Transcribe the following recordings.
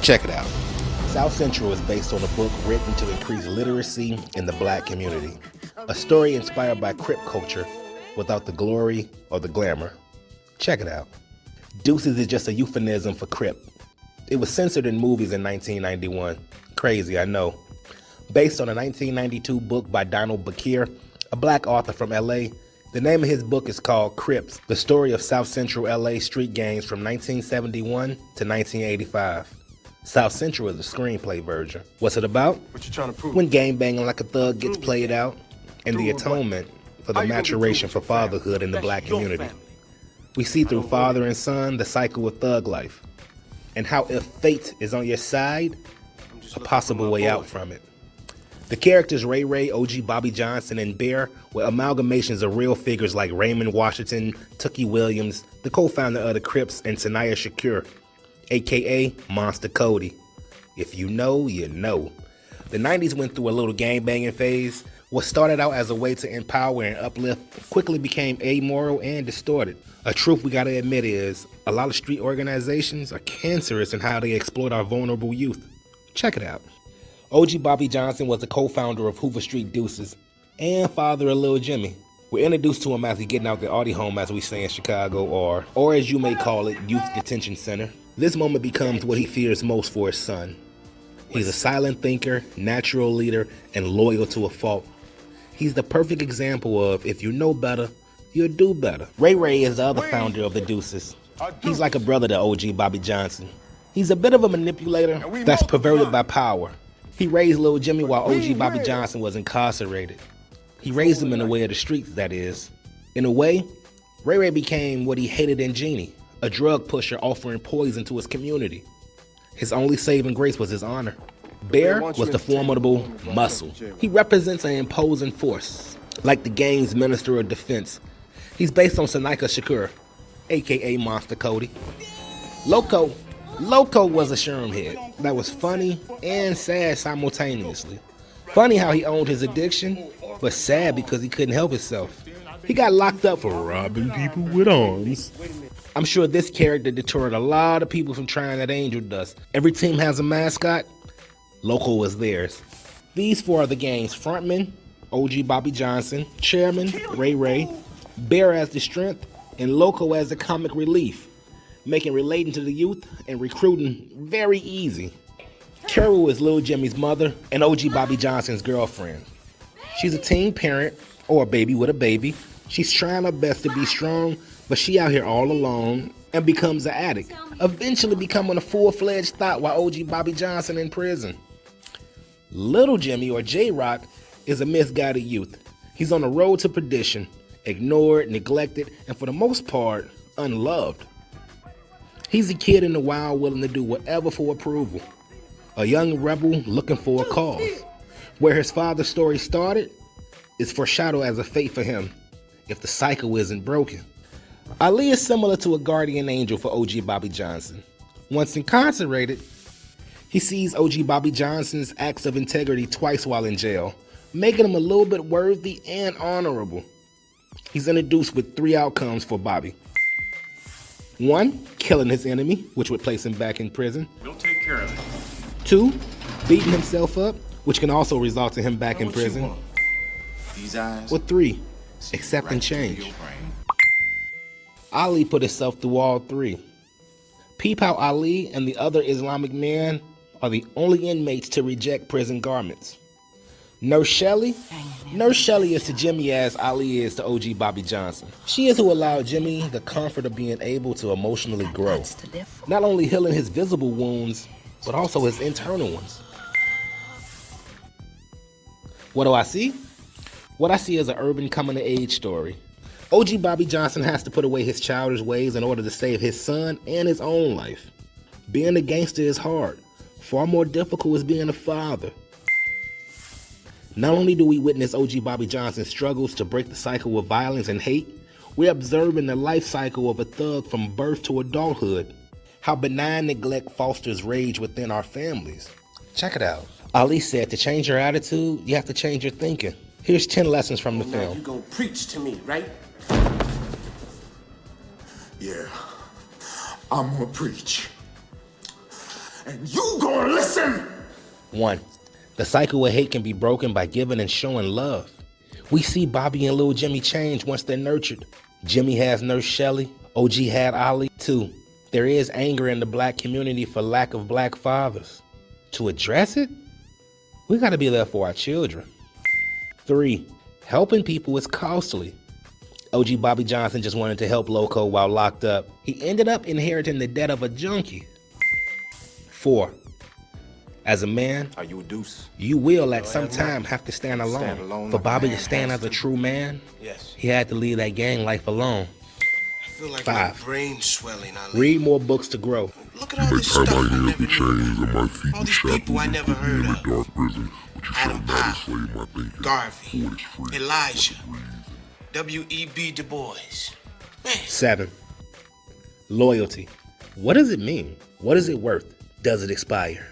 Check it out. South Central is based on a book written to increase literacy in the black community. A story inspired by Crip culture without the glory or the glamour. Check it out. Deuces is just a euphemism for Crip. It was censored in movies in 1991. Crazy, I know. Based on a 1992 book by Donald Bakir, a black author from LA, the name of his book is called Crips, the story of South Central LA street gangs from 1971 to 1985. South Central is the screenplay version. What's it about? What you trying to prove? When gangbanging like a thug gets played out, and the atonement for the maturation for fatherhood in the black community. We see through father and son the cycle of thug life, and how if fate is on your side, a possible way out from it. The characters Ray Ray, OG Bobby Johnson, and Bear were amalgamations of real figures like Raymond Washington, Tookie Williams, the co-founder of the Crips, and Sanaya Shakur, aka Monster Cody. If you know, you know. The 90s went through a little gangbanging phase. What started out as a way to empower and uplift quickly became amoral and distorted. A truth we gotta admit is, a lot of street organizations are cancerous in how they exploit our vulnerable youth. Check it out. OG Bobby Johnson was the co-founder of Hoover Street Deuces and father of Lil Jimmy. We're introduced to him as he's getting out the Audi home, as we say in Chicago, or as you may call it, Youth Detention Center. This moment becomes what he fears most for his son. He's a silent thinker, natural leader, and loyal to a fault. He's the perfect example of, if you know better, you'll do better. Ray Ray is the other founder of the Deuces. He's like a brother to OG Bobby Johnson. He's a bit of a manipulator that's perverted by power. He raised Lil Jimmy while OG Bobby Johnson was incarcerated. He raised him in the way of the streets, that is. In a way, Ray Ray became what he hated in Jeannie, a drug pusher offering poison to his community. His only saving grace was his honor. Bear was the formidable Muscle. He represents an imposing force, like the gang's Minister of Defense. He's based on Sanaya Shakur, aka Monster Cody. Loco was a shermhead that was funny and sad simultaneously. Funny how he owned his addiction, but sad because he couldn't help himself. He got locked up for robbing people with arms. I'm sure this character deterred a lot of people from trying that angel dust. Every team has a mascot. Loco was theirs. These four are the gang's frontmen, OG Bobby Johnson, chairman, Ray Ray, Bear as the strength, and Loco as the comic relief, making relating to the youth and recruiting very easy. Carol is Lil Jimmy's mother and OG Bobby Johnson's girlfriend. She's a teen parent, or a baby with a baby. She's trying her best to be strong, but she out here all alone and becomes an addict, eventually becoming a full-fledged thought while OG Bobby Johnson in prison. Little Jimmy, or J-Rock, is a misguided youth. He's on the road to perdition, ignored, neglected, and for the most part, unloved. He's a kid in the wild willing to do whatever for approval. A young rebel looking for a cause. Where his father's story started is foreshadowed as a fate for him, if the cycle isn't broken. Ali is similar to a guardian angel for OG Bobby Johnson. Once incarcerated, he sees OG Bobby Johnson's acts of integrity twice while in jail, making him a little bit worthy and honorable. He's introduced with 3 outcomes for Bobby. 1, killing his enemy, which would place him back in prison. We'll take care of it. 2, beating himself up, which can also result in him back in prison. These eyes. Or 3, accepting change. Ali put himself through all 3. Peep how Ali and the other Islamic men are the only inmates to reject prison garments. Nurse Shelley is to Jimmy as Ali is to OG Bobby Johnson. She is who allowed Jimmy the comfort of being able to emotionally grow, not only healing his visible wounds, but also his internal ones. What do I see? What I see is an urban coming-of-age story. OG Bobby Johnson has to put away his childish ways in order to save his son and his own life. Being a gangster is hard. Far more difficult is being a father. Not only do we witness OG Bobby Johnson's struggles to break the cycle of violence and hate, we're observing the life cycle of a thug from birth to adulthood. How benign neglect fosters rage within our families. Check it out. Ali said to change your attitude, you have to change your thinking. Here's 10 lessons from the film. You gonna preach to me, right? Yeah, I'm gonna preach. And you gonna listen? 1. The cycle of hate can be broken by giving and showing love. We see Bobby and Lil Jimmy change once they're nurtured. Jimmy has Nurse Shelley. OG had Ali. 2. There is anger in the black community for lack of black fathers. To address it, we gotta be there for our children. 3. Helping people is costly. OG Bobby Johnson just wanted to help Loco while locked up. He ended up inheriting the debt of a junkie. 4. As a man, Are you a deuce? you will at some time have to stand alone. For Bobby to stand as a true man, Yes. he had to leave that gang life alone. I feel like 5. my brain swelling. Read more books to grow. Look at all this stuff I never knew. All these people I never heard of. Adam Powell, Garvey, Elijah, W.E.B. Du Bois. Man. 7. Loyalty. What does it mean? What is it worth? Does it expire?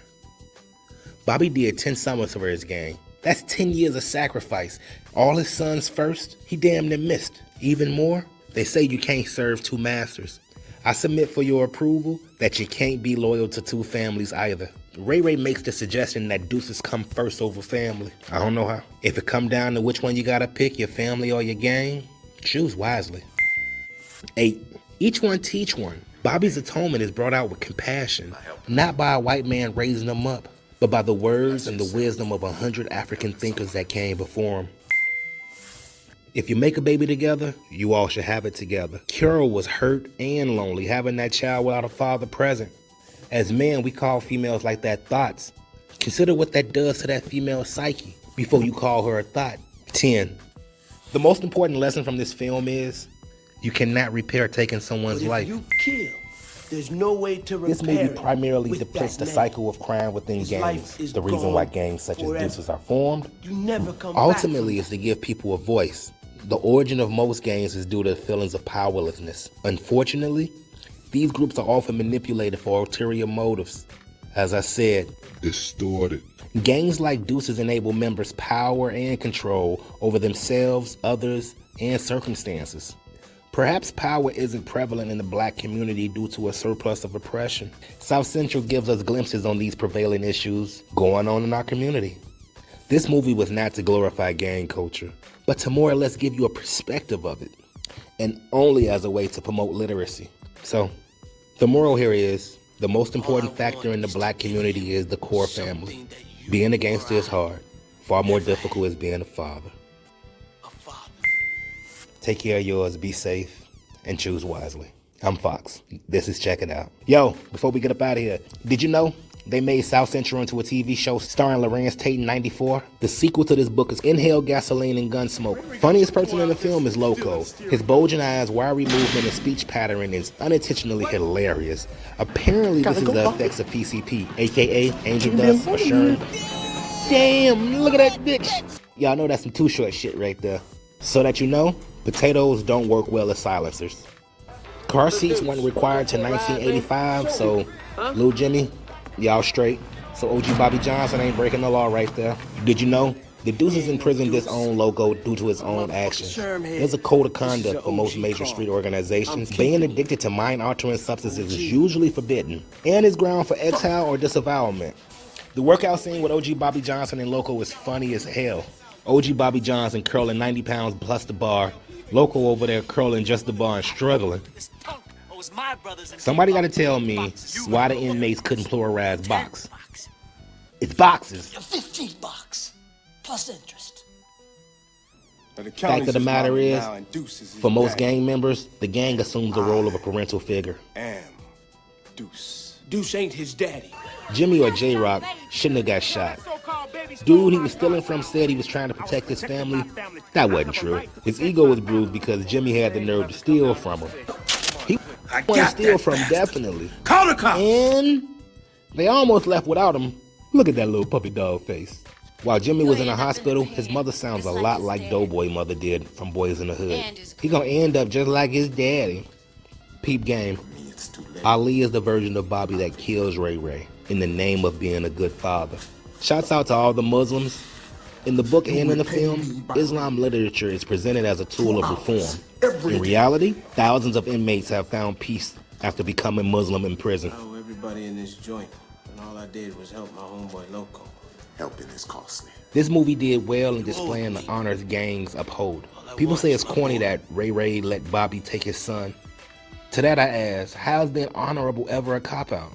Bobby did 10 summers for his gang. That's 10 years of sacrifice. All his sons first, he damn near missed. Even more, they say you can't serve 2 masters. I submit for your approval that you can't be loyal to 2 families either. Ray Ray makes the suggestion that deuces come first over family. I don't know how. If it come down to which one you gotta pick, your family or your gang, choose wisely. 8. Each one teach one. Bobby's atonement is brought out with compassion, not by a white man raising him up, but by the words and the wisdom of 100 African thinkers that came before him. If you make a baby together, you all should have it together. Carol was hurt and lonely, having that child without a father present. As men, we call females like that thoughts. Consider what that does to that female psyche before you call her a thought. 10. The most important lesson from this film is you cannot repair taking someone's life. You kill. There's no way to repair. This movie primarily with depicts that the name. cycle of crime within His gangs. life is The reason why gone gangs such as forever. deuces are formed You never come ultimately back is to give people a voice. The origin of most gangs is due to feelings of powerlessness. Unfortunately, these groups are often manipulated for ulterior motives. As I said, distorted. Gangs like deuces enable members power and control over themselves, others, and circumstances. Perhaps power isn't prevalent in the black community due to a surplus of oppression. South Central gives us glimpses on these prevailing issues going on in our community. This movie was not to glorify gang culture, but to more or less give you a perspective of it, and only as a way to promote literacy. So, the moral here is, the most important factor in the black community is the core family. Being a gangster is hard. Far more difficult is being a father. Take care of yours, be safe, and choose wisely. I'm Fox. This is Check It Out. Yo, before we get up out of here, did you know they made South Central into a TV show starring Lawrence Tate in '94? The sequel to this book is Inhale Gasoline and Gunsmoke. Funniest person in the film is Loco. His bulging eyes, wiry movement, and speech pattern is unintentionally hilarious. Apparently, this is the effects of PCP, aka Angel Dust or Sherm. Damn, look at that bitch. Y'all know that's some Too Short shit right there. So that you know, potatoes don't work well as silencers. Car seats weren't required till 1985, so Lil Jimmy, y'all straight. So OG Bobby Johnson ain't breaking the law right there. Did you know? The Deuces in prison disown Loco due to his own actions. There's a code of conduct for most major street organizations. Being addicted to mind-altering substances is usually forbidden and is ground for exile or disavowalment. The workout scene with OG Bobby Johnson and Loco is funny as hell. OG Bobby Johnson curling 90 pounds plus the bar. Loco over there curling just the bar and struggling. Somebody gotta tell me why the inmates couldn't pluralize box. It's boxes. $15 plus interest. Fact of the matter is, for most gang members, the gang assumes the role of a parental figure. Deuce ain't his daddy. Jimmy or J-Rock shouldn't have got shot. Dude he was stealing from said he was trying to protect his family. That wasn't true. His ego was bruised because Jimmy had the nerve to steal from him. He wanted to steal from definitely. Call the cops. And they almost left without him. Look at that little puppy dog face. While Jimmy was in the hospital, his mother sounds a lot like Doughboy mother did from Boys in the Hood. He gonna end up just like his daddy. Peep game. Ali is the version of Bobby that kills Ray Ray in the name of being a good father. Shouts out to all the Muslims. In the book and in the film, Islam literature is presented as a tool of reform. In reality, thousands of inmates have found peace after becoming Muslim in prison. Oh, everybody in this joint. And all I did was help my homeboy Loco. Helping is costly. This movie did well in displaying the honors gangs uphold. People say it's corny that Ray let Bobby take his son. To that I ask, how is being honorable ever a cop-out?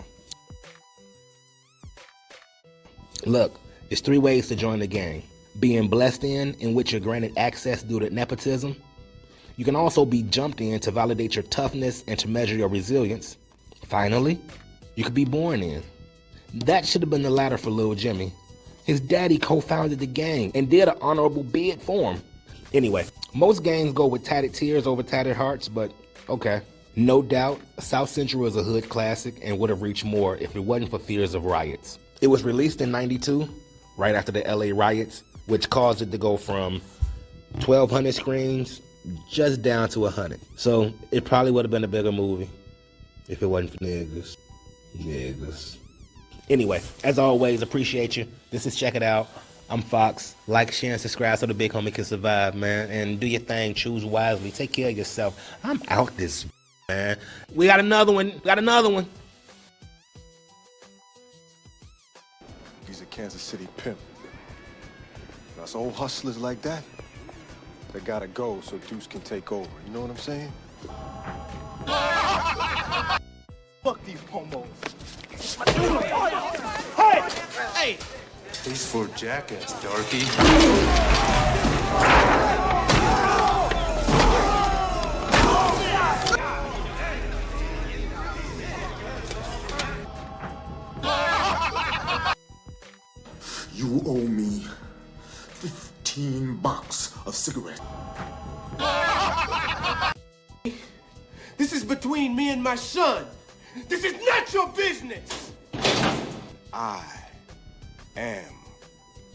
Look, there's 3 ways to join the gang. Being blessed in which you're granted access due to nepotism. You can also be jumped in to validate your toughness and to measure your resilience. Finally, you could be born in. That should have been the latter for Lil Jimmy. His daddy co-founded the gang and did an honorable bid for him. Anyway, most gangs go with tatted tears over tattered hearts, but okay. No doubt, South Central is a hood classic and would have reached more if it wasn't for fears of riots. It was released in '92, right after the LA riots, which caused it to go from 1,200 screens just down to 100. So it probably would have been a bigger movie if it wasn't for niggas. Niggas. Anyway, as always, appreciate you. This is Check It Out. I'm Fox. Like, share, and subscribe so the big homie can survive, man. And do your thing. Choose wisely. Take care of yourself. I'm out this, man. We got another one. He's a Kansas City pimp. Us old hustlers like that, they gotta go so Deuce can take over. You know what I'm saying? Fuck these pomos. Hey! Peaceful jackass, darky. You owe me 15 box of cigarettes. This is between me and my son. This is not your business. I am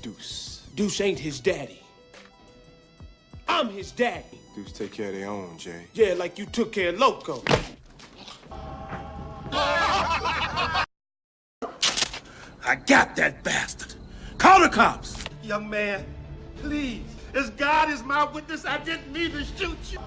Deuce. Deuce ain't his daddy. I'm his daddy. Deuce take care of their own, Jay. Yeah, like you took care of Loco. I got that bastard. Call the cops. Young man, please. As God is my witness, I didn't mean to shoot you.